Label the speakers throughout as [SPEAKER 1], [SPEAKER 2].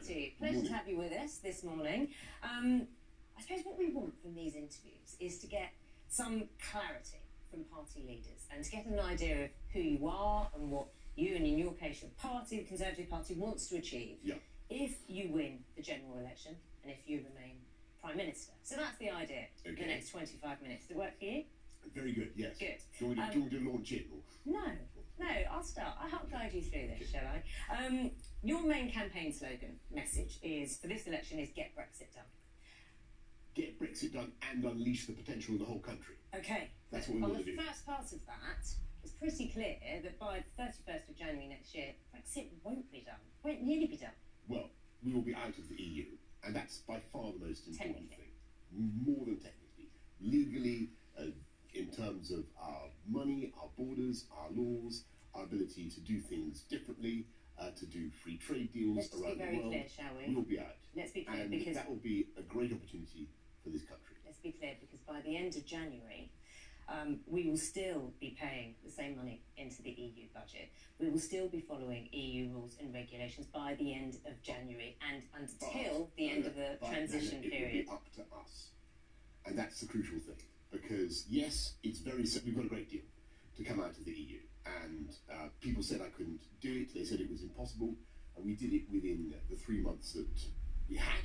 [SPEAKER 1] Pleasure to have you with us this morning. I suppose what we want from these interviews is to get some clarity from party leaders and to get an idea of who you are and what you, and in your case your party, the Conservative Party, wants to achieve if you win the general election and if you remain Prime Minister. So that's the idea for the next 25 minutes. Does it work for you?
[SPEAKER 2] Very good, yes.
[SPEAKER 1] Good.
[SPEAKER 2] Do you want me to launch it?
[SPEAKER 1] No, I'll start. I'll help guide you through this, shall I? Your main campaign slogan message is, for this election, is get Brexit done.
[SPEAKER 2] Get Brexit done and unleash the potential of the whole country.
[SPEAKER 1] Okay.
[SPEAKER 2] That's what we want to do.
[SPEAKER 1] On the first part of that, it's pretty clear that by the 31st of January next year, Brexit won't be done. Won't nearly be done.
[SPEAKER 2] Well, we will be out of the EU, and that's by far the most important thing. More than technically. Legally, in terms of our money, our borders, our laws, our ability to do things differently, to do free trade deals around the world.
[SPEAKER 1] Let's be very clear, shall we?
[SPEAKER 2] We'll be out.
[SPEAKER 1] Let's be clear,
[SPEAKER 2] and
[SPEAKER 1] because
[SPEAKER 2] that will be a great opportunity for this country.
[SPEAKER 1] Let's be clear, because by the end of January, we will still be paying the same money into the EU budget. We will still be following EU rules and regulations by the end of January and until the end of the transition period.
[SPEAKER 2] It will be up to us. And that's the crucial thing. Because, yes, it's very simple. We've got a great deal to come out of the EU. And people said I couldn't do it. They said it was impossible. And we did it within the 3 months that we had.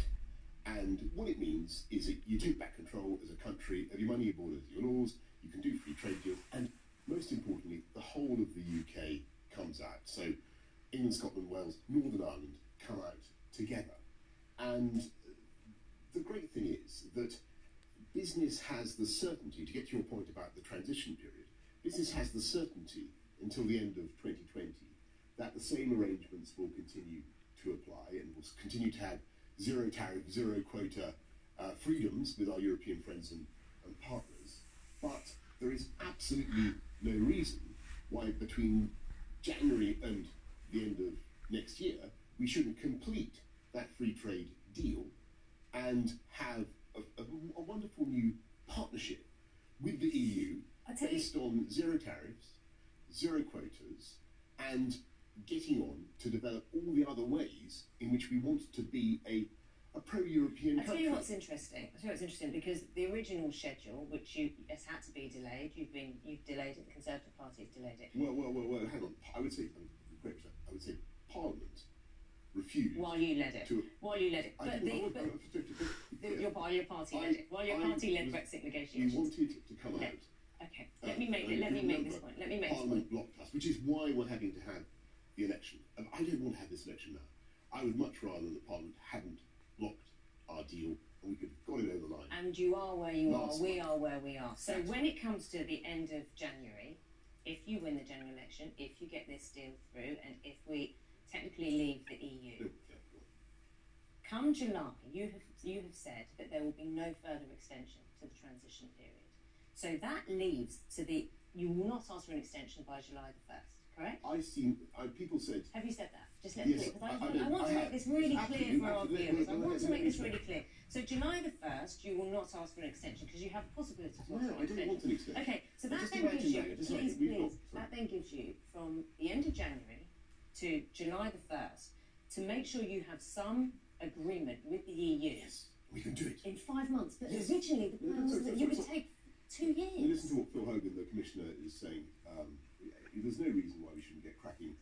[SPEAKER 2] And what it means is that you take back control as a country of your money, your borders, your laws. You can do free trade deals. And most importantly, the whole of the UK comes out. So England, Scotland, Wales, Northern Ireland come out together. And the great thing is that business has the certainty, to get to your point about the transition period, business has the certainty until the end of 2020 that the same arrangements will continue to apply and will continue to have zero tariff, zero quota freedoms with our European friends and partners. But there is absolutely no reason why between January and the end of next year we shouldn't complete that free trade deal and have a wonderful new partnership with the EU based on zero tariffs, zero quotas, and getting on to develop all the other ways in which we want to be a pro-European country.
[SPEAKER 1] I'll tell you what's interesting. Because the original schedule, which has had to be delayed, you've delayed it. The Conservative Party has delayed it.
[SPEAKER 2] Well, hang on. I would say Parliament refused.
[SPEAKER 1] While you led it. But your party led it. While your party led Brexit negotiations.
[SPEAKER 2] We wanted to come out.
[SPEAKER 1] Okay. Let me make this point.
[SPEAKER 2] Parliament blocked us, which is why we're having to have the election. And I don't want to have this election now. I would much rather that Parliament hadn't blocked our deal and we could have got it over the line.
[SPEAKER 1] And you are where you are, we are where we are. So when it comes to the end of January, if you win the general election, if you get this deal through, and if we technically leave the EU, come July, you have said that there will be no further extension to the transition period. So that leaves you will not ask for an extension by July the 1st, correct?
[SPEAKER 2] People said...
[SPEAKER 1] Have you said that? Just let me
[SPEAKER 2] yes,
[SPEAKER 1] because I want to make this really clear for our viewers. I want to make this really clear. So July the 1st, you will not ask for an extension because you have the possibility to ask for an extension.
[SPEAKER 2] No, I don't want an extension.
[SPEAKER 1] Okay, so that then gives you, that then gives you from the end of January to July the 1st to make sure you have some agreement with the EU.
[SPEAKER 2] Yes, we can do it.
[SPEAKER 1] In 5 months. But originally the plan was that you would take 2 years.
[SPEAKER 2] You listen to what Phil Hogan, the Commissioner, is saying. There's no reason why we shouldn't get cracking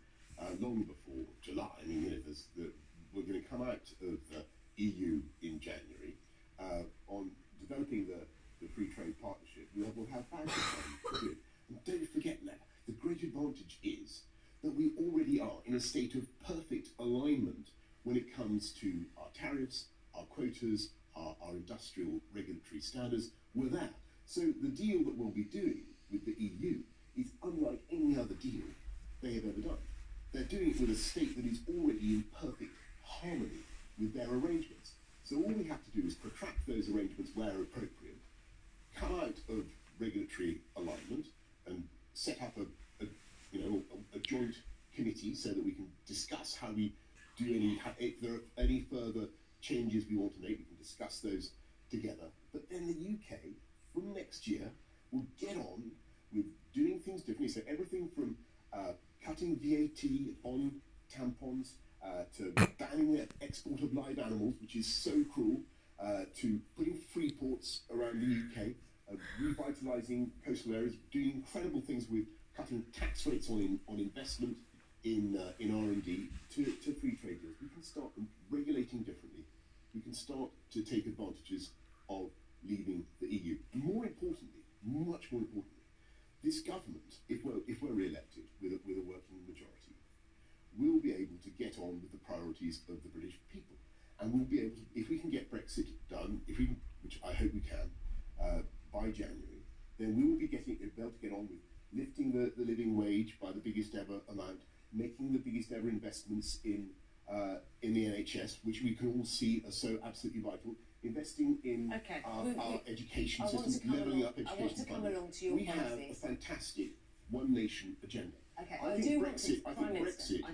[SPEAKER 2] long before July. I mean, we're going to come out of the EU in January on developing the free trade partnership. We'll have bags of time to do it. And don't forget now, the great advantage is that we already are in a state of perfect alignment when it comes to our tariffs, our quotas, our industrial regulatory standards. We're there. So the deal that we'll be doing with the EU is unlike any other deal they have ever done. They're doing it with a state that is already in perfect harmony with their arrangements. So all we have to do is protract those arrangements where appropriate, come out of regulatory alignment and set up a joint committee so that we can discuss how we do if there are any further changes we want to make, we can discuss those together. But then the UK, from next year, will get on with doing things differently. So everything from cutting VAT on tampons to banning the export of live animals, which is so cruel, to putting free ports around the UK, revitalising coastal areas, doing incredible things with cutting tax rates on investment in R&D to free trade deals. We can start regulating differently. We can start to take advantages of leaving the EU. More importantly, much more importantly, this government, if we're re-elected with a working majority, will be able to get on with the priorities of the British people, and we'll be able to, if we can get Brexit done, which I hope we can, by January, then we will be able to get on with lifting the living wage by the biggest ever amount, making the biggest ever investments in the NHS, which we can all see are so absolutely vital, investing in our education system, levelling up education funding. We have a fantastic one nation agenda.
[SPEAKER 1] Okay,
[SPEAKER 2] I think Brexit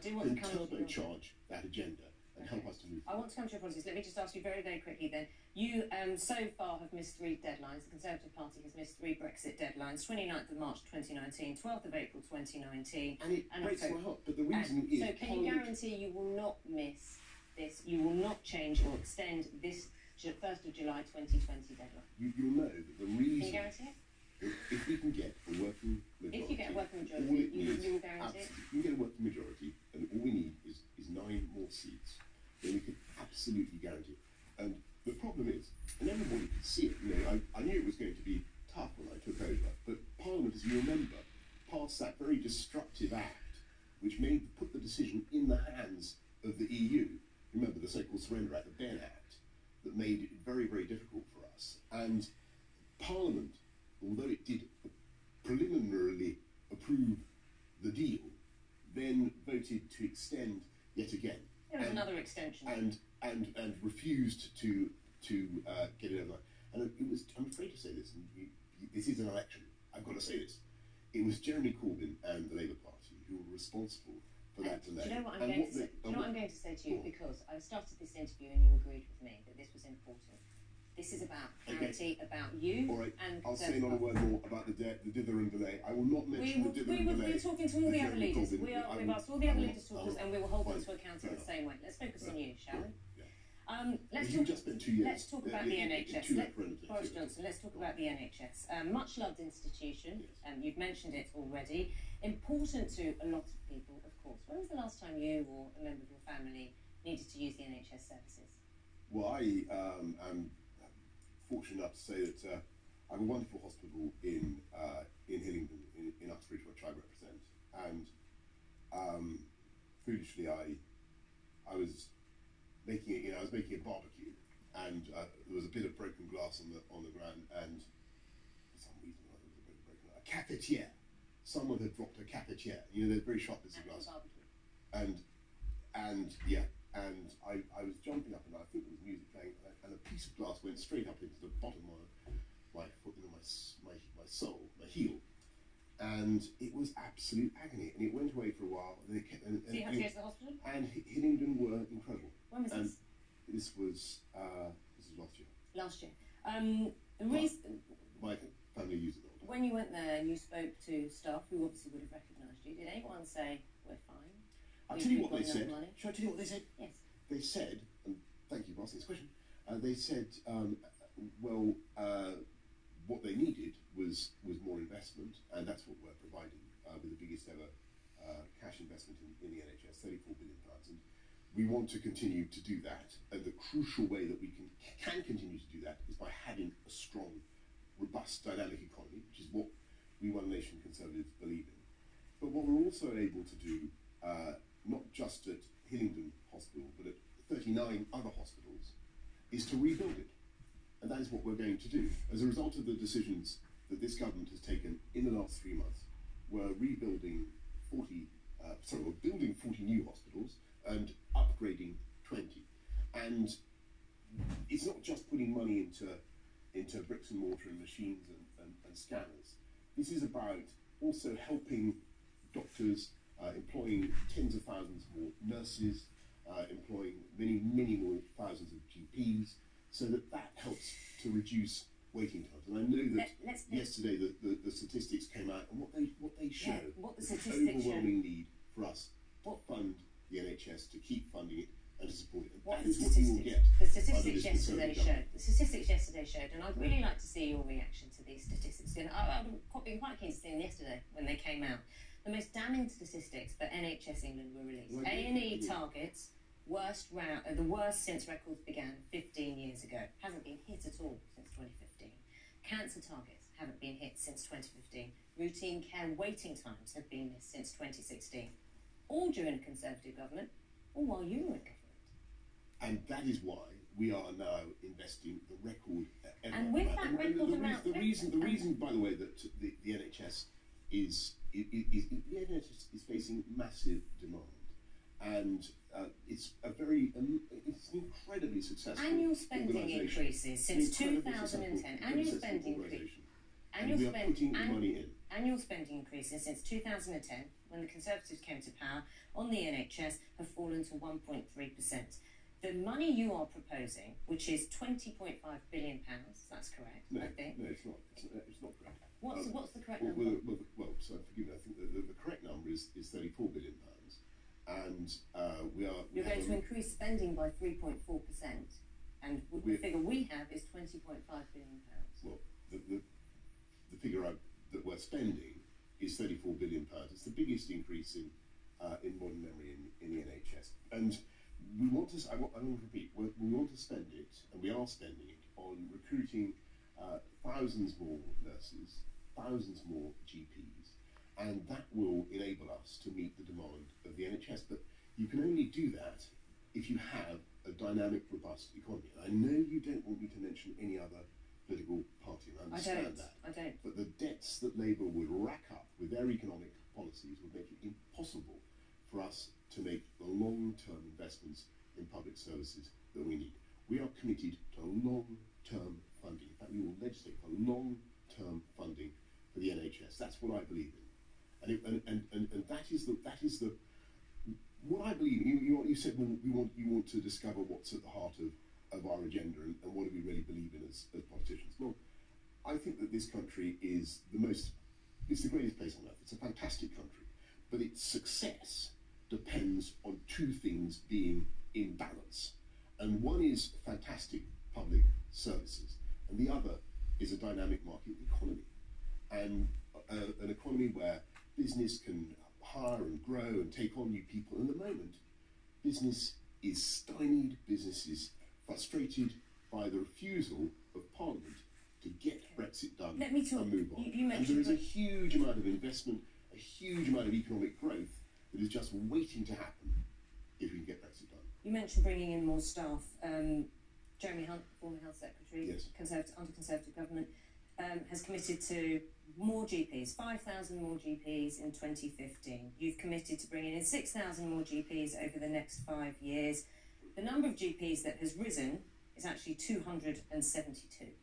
[SPEAKER 2] can turbocharge that agenda and help us to move forward.
[SPEAKER 1] I want to come to your policies. Let me just ask you very, very quickly then. You so far have missed 3 deadlines. The Conservative Party has missed 3 Brexit deadlines: 29th of March 2019, 12th of April 2019.
[SPEAKER 2] And it breaks my heart, but the reason is...
[SPEAKER 1] So can you guarantee you will not miss this? You will not change or extend this 1st of July 2020 deadline?
[SPEAKER 2] You'll know that the reason...
[SPEAKER 1] Can you guarantee it?
[SPEAKER 2] If we can get a working majority...
[SPEAKER 1] If you get a working majority, you will guarantee it?
[SPEAKER 2] If we can get a working majority, and all we need is 9 more seats, then we can absolutely guarantee it. And the problem is, and everybody could see it, I knew it was going to be tough when I took over, but Parliament, as you remember, passed that very destructive act, which put the decision in the hands of the EU. Remember the so-called Surrender Act, the Ben Act, that made it very, very difficult for us. And Parliament, although it did preliminarily approve the deal, then voted to extend yet again.
[SPEAKER 1] There was another extension.
[SPEAKER 2] And refused to get it over. And it was, I'm afraid to say this, and this is an election, I've got to say this, it was Jeremy Corbyn and the Labour Party who were responsible for that delay.
[SPEAKER 1] Do you know what I'm going to say? Do you know what I'm going to say to you? Because I started this interview and you agreed with me that this was important. This is about clarity, about you.
[SPEAKER 2] All right,
[SPEAKER 1] and
[SPEAKER 2] I'll say not a word more about the dither and delay. I will not mention the dither and delay.
[SPEAKER 1] We're talking to all the other leaders. We've asked all the other leaders to talk to us, and we will hold them to account in the same way. Let's focus on you, shall we?
[SPEAKER 2] You've just spent 2 years.
[SPEAKER 1] Let's talk about the NHS. Boris Johnson, let's talk about the NHS. Much loved institution.
[SPEAKER 2] Yes.
[SPEAKER 1] You've mentioned it already. Important to a lot of people, of course. When was the last time you or a member of your family needed to use the NHS services?
[SPEAKER 2] Well, I am fortunate enough to say that I have a wonderful hospital in Hillingdon, in Uxbridge, which I represent. And foolishly, I was making a barbecue, and there was a bit of broken glass on the ground, and for some reason there was a bit of broken glass. A cafetiere. Someone had dropped a cafetiere. They're very sharp bits of glass. And I was jumping up, and I think there was music playing, and a piece of glass went straight up into the bottom of my foot, my sole, my heel, and it was absolute agony. And it went away for a while. And it kept,
[SPEAKER 1] so you had to go to the hospital?
[SPEAKER 2] And Hillingdon were incredible.
[SPEAKER 1] When was this?
[SPEAKER 2] This was last year.
[SPEAKER 1] Last year. The reason
[SPEAKER 2] my family used it all.
[SPEAKER 1] When you went there and you spoke to staff who obviously would have recognised you, did anyone say, "We're fine"?
[SPEAKER 2] I'll tell you what they said. Shall I tell you what they said?
[SPEAKER 1] Yes.
[SPEAKER 2] They said, and thank you for asking this question, they said, what they needed was more investment, and that's what we're providing with the biggest ever cash investment in the NHS, £34 billion. And we want to continue to do that, and the crucial way that we can continue to do that is by having a strong, robust, dynamic economy, which is what we One Nation Conservatives believe in. But what we're also able to do, not just at Hillingdon Hospital, but at 39 other hospitals, is to rebuild it. And that is what we're going to do. As a result of the decisions that this government has taken in the last 3 months, we're building 40 new hospitals and upgrading 20. And it's not just putting money into bricks and mortar and machines and scanners. This is about also helping doctors, employing tens of thousands more nurses, employing many more thousands of GPs, so that helps to reduce waiting times. And I know that yesterday the statistics came out, and what they show is an overwhelming need for us to fund the NHS, to keep funding it, and to support it. And That is what you will get.
[SPEAKER 1] The statistics yesterday showed, and I'd really like to see your reaction to these statistics. And I've been quite keen to see them yesterday when they came out. The most damning statistics for NHS England were released. A&E targets, the worst since records began 15 years ago. Hasn't been hit at all since 2015. Cancer targets haven't been hit since 2015. Routine care waiting times have been missed since 2016. All during a Conservative government, or while you were in government.
[SPEAKER 2] And that is why we are now investing the record
[SPEAKER 1] and with that record amount,
[SPEAKER 2] the reason, by the way, that the NHS is facing massive demand, and it's it's an incredibly successful
[SPEAKER 1] annual spending increases since 2010. Annual spending increases since 2010, when the Conservatives came to power, on the NHS have fallen to 1.3%. The money you are proposing, which is £20.5 billion, that's correct,
[SPEAKER 2] no,
[SPEAKER 1] I think.
[SPEAKER 2] No, it's not. It's not correct.
[SPEAKER 1] What's the correct number?
[SPEAKER 2] Well, so forgive me, I think the correct number is £34 billion. And
[SPEAKER 1] You're going to increase spending by 3.4%, and the figure we have is £20.5 billion.
[SPEAKER 2] Well, the figure that we're spending is £34 billion. It's the biggest increase in modern memory in the NHS. And we want to, I want to repeat, we want to spend it, and we are spending it, on recruiting thousands more nurses, thousands more GPs, and that will enable us to meet the demand of the NHS. But you can only do that if you have a dynamic, robust economy. And I know you don't want me to mention any other political party, and I understand that.
[SPEAKER 1] I don't.
[SPEAKER 2] But the debts that Labour would rack up with their economic policies would make it impossible for us to make the long-term investments in public services that we need. We are committed to long-term funding. In fact, we will legislate for long-term funding for the NHS. That's what I believe in, and that is the what I believe in. You said, well, you want to discover what's at the heart of our agenda, and what do we really believe in as politicians. Well, I think that this country is it's the greatest place on earth. It's a fantastic country, but its success depends on two things being in balance. And one is fantastic public services, and the other is a dynamic market economy. And an economy where business can hire and grow and take on new people. And at the moment, business is stymied, business is frustrated by the refusal of Parliament to get Brexit done and move on. And there is a huge amount of investment, a huge amount of economic growth that is just waiting to happen if we can get Brexit done.
[SPEAKER 1] You mentioned bringing in more staff. Jeremy Hunt, former Health Secretary,
[SPEAKER 2] yes,
[SPEAKER 1] under Conservative government, has committed to more GPs, 5,000 more GPs in 2015. You've committed to bringing in 6,000 more GPs over the next 5 years. The number of GPs that has risen is actually 272.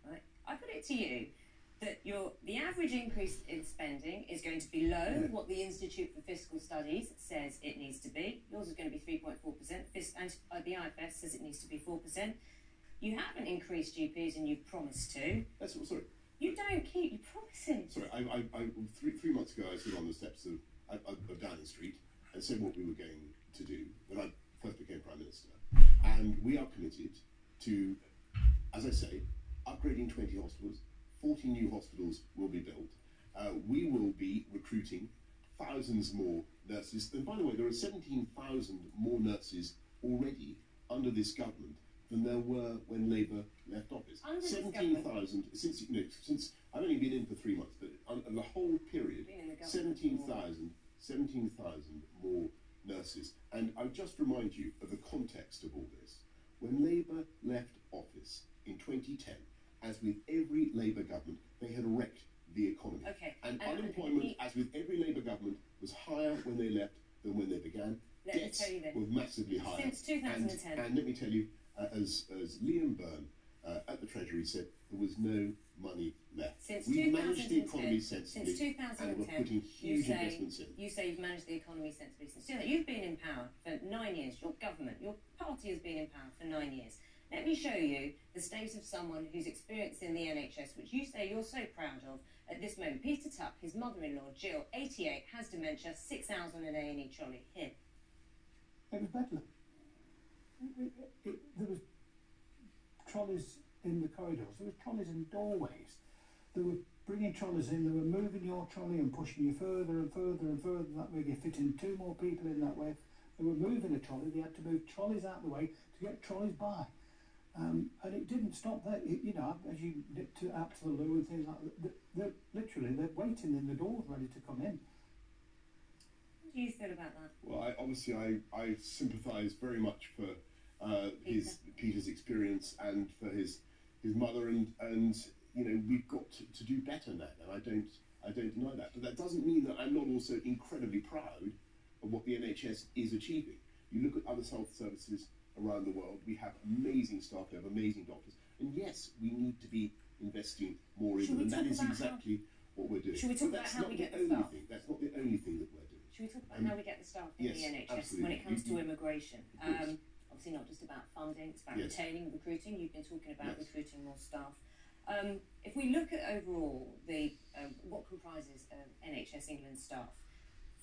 [SPEAKER 1] Right? I put it to you that the average increase in spending is going to be below what the Institute for Fiscal Studies says it needs to be. Yours is going to be 3.4%, and the IFS says it needs to be 4%. You haven't increased GPs, and you've promised to.
[SPEAKER 2] That's what, sorry.
[SPEAKER 1] You don't keep your promises.
[SPEAKER 2] Sorry, three months ago I stood on the steps of Downing Street and said what we were going to do when I first became Prime Minister. And we are committed to, as I say, upgrading 20 hospitals. 40 new hospitals will be built. We will be recruiting thousands more nurses. And by the way, there are 17,000 more nurses already under this government than there were when Labour left office. 17,000 since I've only been in for 3 months, but on the whole period, 17,000 more nurses. And I'll just remind you of the context of all this. When Labour left office in 2010, as with every Labour government, they had wrecked the economy.
[SPEAKER 1] Okay.
[SPEAKER 2] And unemployment, as with every Labour government, was higher when they left than when they began. Debts were massively higher.
[SPEAKER 1] Since 2010.
[SPEAKER 2] And let me tell you, as Liam Byrne at the Treasury said, there was no money left.
[SPEAKER 1] We've
[SPEAKER 2] managed the economy sensibly,
[SPEAKER 1] since 2010,
[SPEAKER 2] and we're putting huge investments in.
[SPEAKER 1] You say you've managed the economy sensibly. Since you've been in power for 9 years. Your government, your party has been in power for 9 years. Let me show you the state of someone who's experienced in the NHS, which you say you're so proud of at this moment. Peter Tuck, his mother-in-law, Jill, 88, has dementia, 6 hours on an A&E trolley. Here.
[SPEAKER 3] It was better. there was trolleys in the corridors, there was trolleys in doorways. They were bringing trolleys in, they were moving your trolley and pushing you further and further and further. That way you fit in 2 more people in that way. They were moving a trolley, they had to move trolleys out of the way to get trolleys by. And it didn't stop there. You know, as you nip out to the loo and things like that, they're waiting in the doors ready to come in.
[SPEAKER 1] What do you feel about that?
[SPEAKER 2] Well, I sympathise very much for Peter's experience and for his mother, and you know, we've got to do better now, and I don't deny that. But that doesn't mean that I'm not also incredibly proud of what the NHS is achieving. You look at other health services around the world, we have amazing staff, we have amazing doctors, and yes, we need to be investing more in them, and that is exactly what we're doing.
[SPEAKER 1] Should we talk about how we get the staff?
[SPEAKER 2] That's not the only thing that we're doing.
[SPEAKER 1] Should we talk about how we get the staff in the NHS
[SPEAKER 2] absolutely.
[SPEAKER 1] when it comes to immigration? Obviously not just about funding, it's about retaining, recruiting. You've been talking about recruiting more staff. If we look at overall what comprises NHS England staff,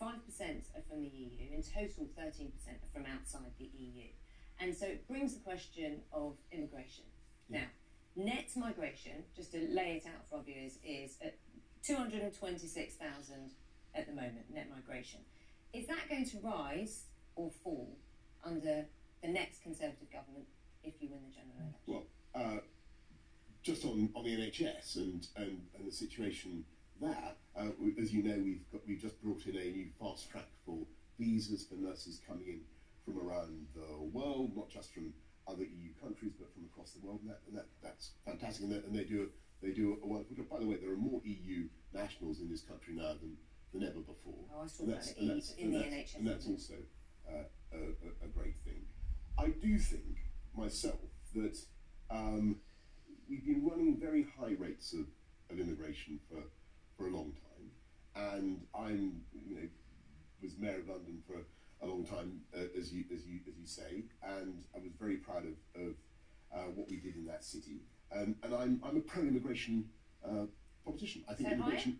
[SPEAKER 1] 5% are from the EU, in total 13% are from outside the EU. And so it brings the question of immigration. Now, net migration, just to lay it out for our viewers, is at 226,000 at the moment, net migration. Is that going to rise or fall under the next Conservative government if you win the general election?
[SPEAKER 2] Well, just on the NHS and the situation there, as you know, we've just brought in a new fast track for visas for nurses coming in from around the world, not just from other EU countries, but from across the world, and that's fantastic. And they do a wonderful job. By the way, there are more EU nationals in this country now than ever before.
[SPEAKER 1] Oh, I saw that in the NHS.
[SPEAKER 2] And that's also a great thing. I do think myself that we've been running very high rates of immigration for a long time, and I'm was Mayor of London for a long time, as you say, and I was very proud of what we did in that city. And I'm a pro-immigration politician. I think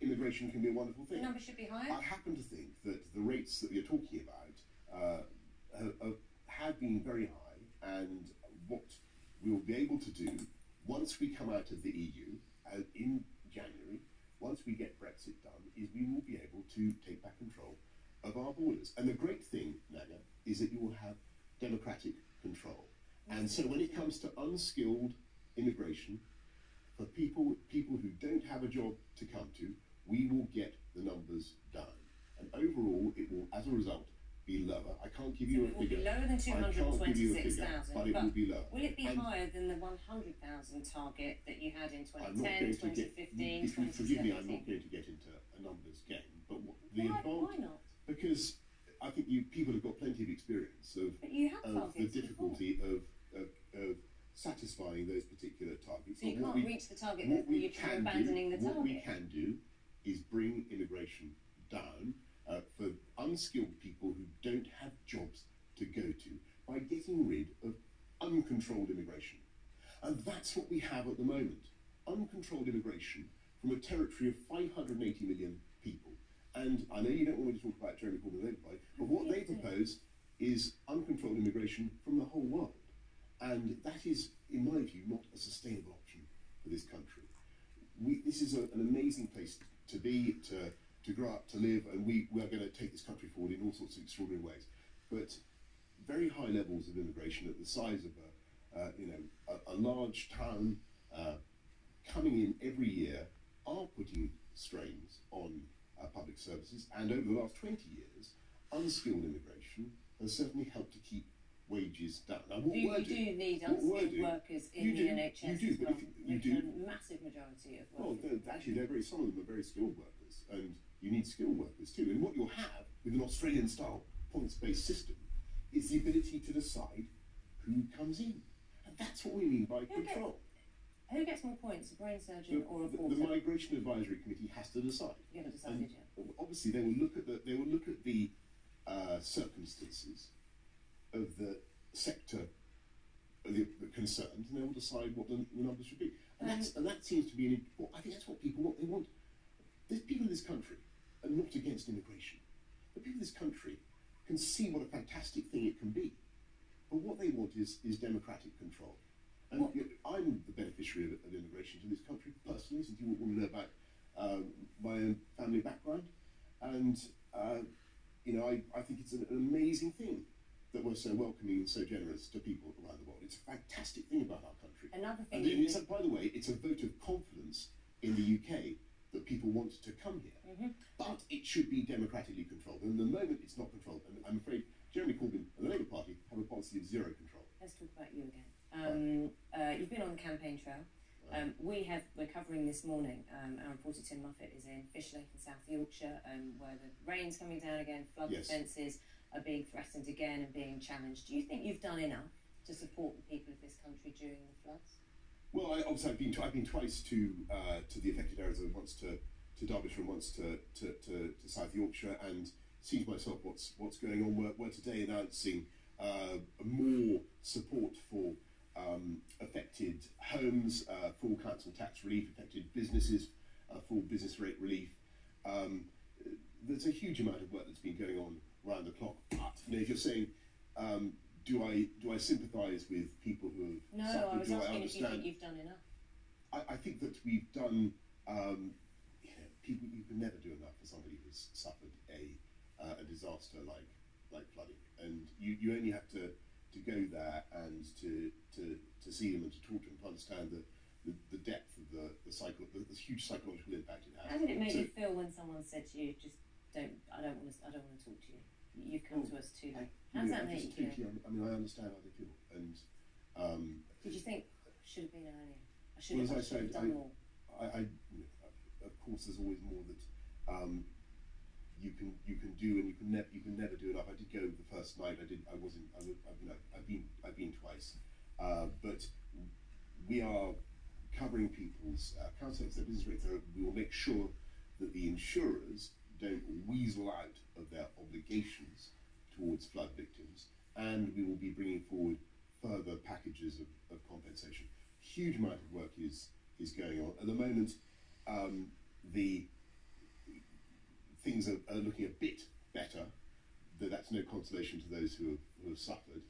[SPEAKER 2] immigration can be a wonderful thing.
[SPEAKER 1] The number should be higher.
[SPEAKER 2] I happen to think that the rates that you're talking about have been very high, and what we'll be able to do once we come out of the EU in January, once we get Brexit done, is we will be able to take back control of our borders. And the great thing, Naga, is that you will have democratic control. And so when it comes to unskilled immigration, for people who don't have a job to come to, we will get the numbers down. And overall, it will, as a result, be lower. I can't give you a figure.
[SPEAKER 1] It will be lower than 226,000,
[SPEAKER 2] but it will be lower.
[SPEAKER 1] Will it be higher than the 100,000 target that you had in 2010, 2015, 2017?
[SPEAKER 2] Forgive me, I'm not going to get into a numbers game. But
[SPEAKER 1] why not?
[SPEAKER 2] Because I think people have got plenty of experience of the difficulty of satisfying those particular targets.
[SPEAKER 1] So you can't reach the target, therefore you're abandoning the target.
[SPEAKER 2] What we can do is bring immigration down for unskilled people who don't have jobs to go to by getting rid of uncontrolled immigration. And that's what we have at the moment. Uncontrolled immigration from a territory of 580 million people. And I know you don't want me to talk about Jeremy Corbyn and Labour Party, but what they propose is uncontrolled immigration from the whole world. And that is, in my view, not a sustainable option for this country. This is an amazing place to be, to grow up, to live, and we are going to take this country forward in all sorts of extraordinary ways. But very high levels of immigration at the size of a large town coming in every year are putting strains on public services, and over the last 20 years, unskilled immigration has certainly helped to keep wages down. Now,
[SPEAKER 1] you do need unskilled workers in the NHS.
[SPEAKER 2] You do, but you do.
[SPEAKER 1] A massive majority of workers.
[SPEAKER 2] Well, actually, some of them are very skilled workers, and you need skilled workers too. And what you'll have with an Australian-style points-based system is the ability to decide who comes in, and that's what we mean by control.
[SPEAKER 1] Who gets more points, a brain surgeon or a porter?
[SPEAKER 2] The Migration Advisory Committee has to decide.
[SPEAKER 1] You haven't decided yet.
[SPEAKER 2] Obviously, they will look at the circumstances of the sector concerned, and they will decide what the numbers should be. And that seems to be I think that's what people want. They want. There's people in this country are not against immigration. The people in this country can see what a fantastic thing it can be. But what they want is democratic control. And I'm the beneficiary of immigration to this country personally, since you want to know about my own family background. And I think it's an amazing thing that we're so welcoming and so generous to people around the world. It's a fantastic thing about our country.
[SPEAKER 1] Another thing,
[SPEAKER 2] by the way, it's a vote of confidence in the UK that people want to come here. But it should be democratically controlled. And at the moment, it's not controlled. And I'm afraid Jeremy Corbyn and the Labour Party have a policy of zero control.
[SPEAKER 1] Let's talk about you again. You've been on the campaign trail. We're covering this morning. Our reporter Tim Muffet is in Fish Lake in South Yorkshire, where the rain's coming down again, flood defences are being threatened again and being challenged. Do you think you've done enough to support the people of this country during the floods? Well,
[SPEAKER 2] I've been twice to the affected areas, once to Derbyshire and once to South Yorkshire, and seen to myself what's going on. We're today announcing more support for affected homes, full council tax relief, affected businesses, full business rate relief. There's a huge amount of work that's been going on round the clock. But if you're saying, do I sympathise with people who have suffered?
[SPEAKER 1] No, I was asking if you think you've done enough.
[SPEAKER 2] I think that we've done. You can never do enough for somebody who's suffered a disaster like flooding, and you only have to go there and to see them and to talk to them to understand the depth of the huge psychological impact it has.
[SPEAKER 1] How did it make you feel when someone said to you, "Just I don't want to talk to you. You've come to us too late"? How does that make you feel?
[SPEAKER 2] I understand how they feel, and
[SPEAKER 1] did you think should have been earlier? I should have done more.
[SPEAKER 2] Of course, there's always more that you can do, and you can never do enough. I did go the first night. I've been twice, but we are covering people's council tax, their business rates. We will make sure that the insurers don't weasel out of their obligations towards flood victims, and we will be bringing forward further packages of compensation. Huge amount of work is going on at the moment. The things are looking a bit better, though that's no consolation to those who have suffered.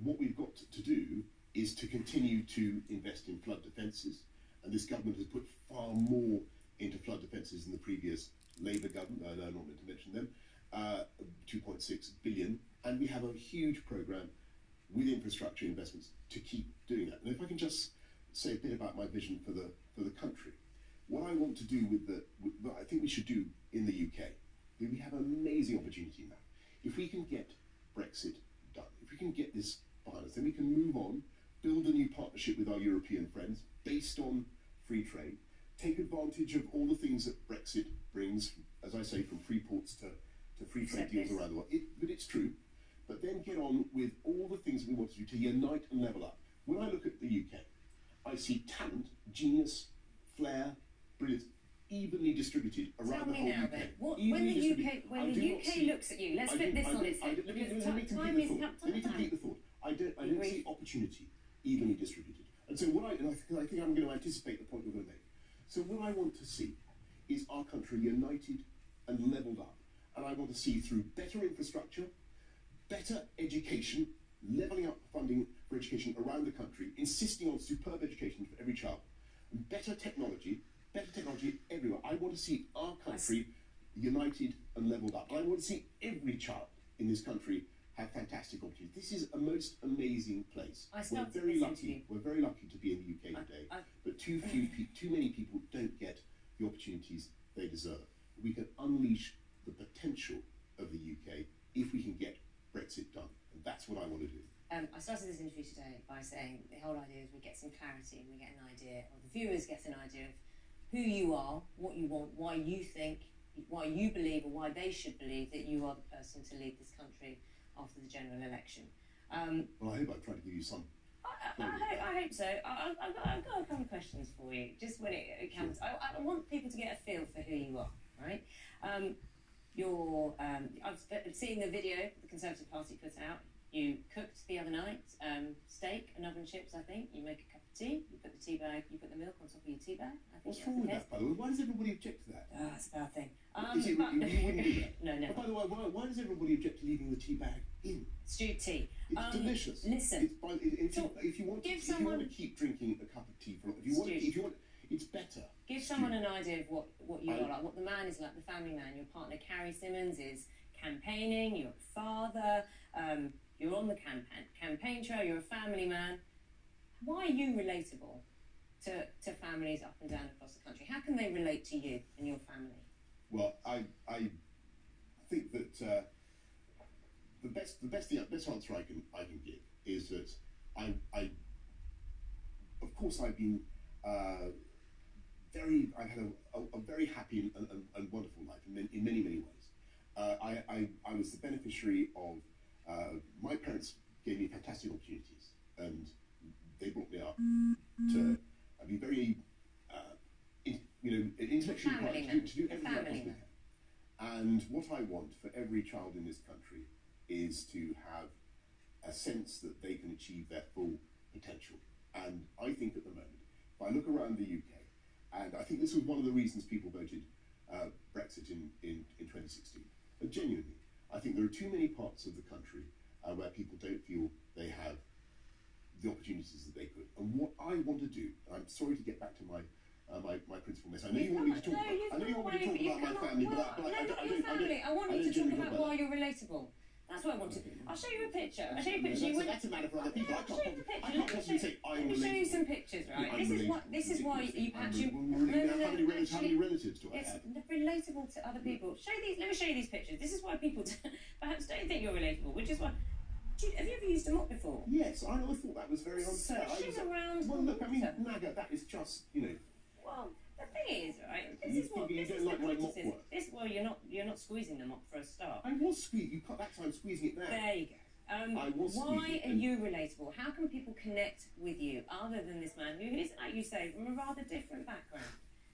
[SPEAKER 2] What we've got to do is to continue to invest in flood defences, and this government has put far more into flood defences than the previous Labour government. I'm not meant to mention them. 2.6 billion, and we have a huge programme with infrastructure investments to keep doing that. And if I can just say a bit about my vision for the country. What I want to do what I think we should do in the UK, we have an amazing opportunity now. If we can get Brexit done, if we can get this behind us, then we can move on, build a new partnership with our European friends based on free trade, take advantage of all the things that Brexit brings, as I say, from free ports to free trade deals around the world. But it's true. But then get on with all the things we want to do to unite and level up. When I look at the UK, I see talent, genius, flair, brilliance, evenly distributed around the whole UK.
[SPEAKER 1] Then, when the UK looks at you, let's flip this on its head.
[SPEAKER 2] Let me complete the thought. I don't see opportunity evenly distributed. And so I think I'm going to anticipate the point you're going to make. So what I want to see is our country united and levelled up. And I want to see through better infrastructure, better education, levelling up funding for education around the country, insisting on superb education for every child, and better technology everywhere. I want to see our country united and levelled up. I want to see every child in this country have fantastic opportunities. This is a most amazing place. We're very lucky to be in the UK today, but too many people don't get the opportunities they deserve. We can unleash the potential of the UK if we can get Brexit done, and that's what I want to do.
[SPEAKER 1] I started this interview today by saying the whole idea is we get some clarity and we get an idea, or the viewers get an idea of who you are, what you want, why you think, why you believe, or why they should believe that you are the person to lead this country after the general election.
[SPEAKER 2] Well, I hope I've tried to give you some.
[SPEAKER 1] I hope so. I've got a couple of questions for you, just when it counts. Sure. I want people to get a feel for who you are, right? I've seen the video the Conservative Party put out. You cooked the other night, steak and oven chips, I think. You make a cup of tea, you put the tea bag, you put the milk on top of your tea bag. I think
[SPEAKER 2] What's wrong with that, by the way? Why does everybody object to that?
[SPEAKER 1] Oh, it's a bad thing.
[SPEAKER 2] Is it, you wouldn't do that?
[SPEAKER 1] No, no.
[SPEAKER 2] But by the way, why does everybody object to leaving the tea bag in?
[SPEAKER 1] Stewed tea.
[SPEAKER 2] It's delicious.
[SPEAKER 1] Listen.
[SPEAKER 2] If you want to keep drinking a cup of tea for, if you want, it's better.
[SPEAKER 1] Give someone an idea of what you are like, what the man is like, the family man. Your partner, Carrie Simmons, is campaigning. You're a father. You're on the campaign trail. You're a family man. Why are you relatable to families up and down across the country? How can they relate to you and your family?
[SPEAKER 2] Well, I think that the best answer I can give is that I of course I've been I've had a very happy and wonderful life in many ways. I was the beneficiary of my parents gave me fantastic opportunities, and they brought me up to be very intellectually bright, to do everything I possibly can. And what I want for every child in this country is to have a sense that they can achieve their full potential. And I think at the moment, if I look around the UK, and I think this was one of the reasons people voted Brexit in 2016, but genuinely, I think there are too many parts of the country where people don't feel they have the opportunities that they could. And what I want to do, and I'm sorry to get back to my principal mess. I know you want me to talk about my family, but I don't.
[SPEAKER 1] I want you to talk about why you're relatable. That's what I want to do. I'll show you a picture. I'll show you a picture.
[SPEAKER 2] That's a matter for other people. I can't possibly say I'm
[SPEAKER 1] relatable. Let me show you some pictures, right? This is why you perhaps you.
[SPEAKER 2] How many relatives do I have?
[SPEAKER 1] It's relatable to other people. Let me show you these pictures. This is why people perhaps don't think you're relatable, which is why. Have you ever used a mop before?
[SPEAKER 2] Yes, I thought that was very unfair.
[SPEAKER 1] Searching around.
[SPEAKER 2] Well, look, I mean, Naga, that is just,
[SPEAKER 1] Well, the thing is, right?
[SPEAKER 2] You don't like my mop work.
[SPEAKER 1] Well, you're not squeezing the mop for a start.
[SPEAKER 2] I was squeezing. You cut that time squeezing it there.
[SPEAKER 1] There you go. Why are you relatable? How can people connect with you other than this man who is, like you say, from a rather different background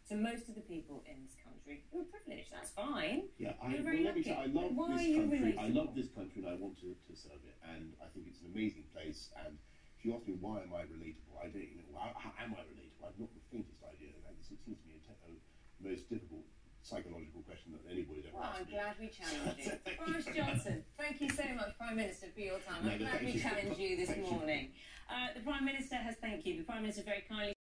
[SPEAKER 1] to most of the people in this country who are privileged? That's fine.
[SPEAKER 2] Yeah,
[SPEAKER 1] you're very lucky.
[SPEAKER 2] I love this country and I want to serve it, and I think it's an amazing place. And if you ask me why am I relatable, I don't even know. How am I relatable? I've not the faintest idea. It seems to me the most difficult psychological question that anybody's ever asked.
[SPEAKER 1] I'm glad we challenged you. Boris Johnson, thank you so much, Prime Minister, for your time. I'm glad we challenged you this morning. The Prime Minister has thanked you. The Prime Minister very kindly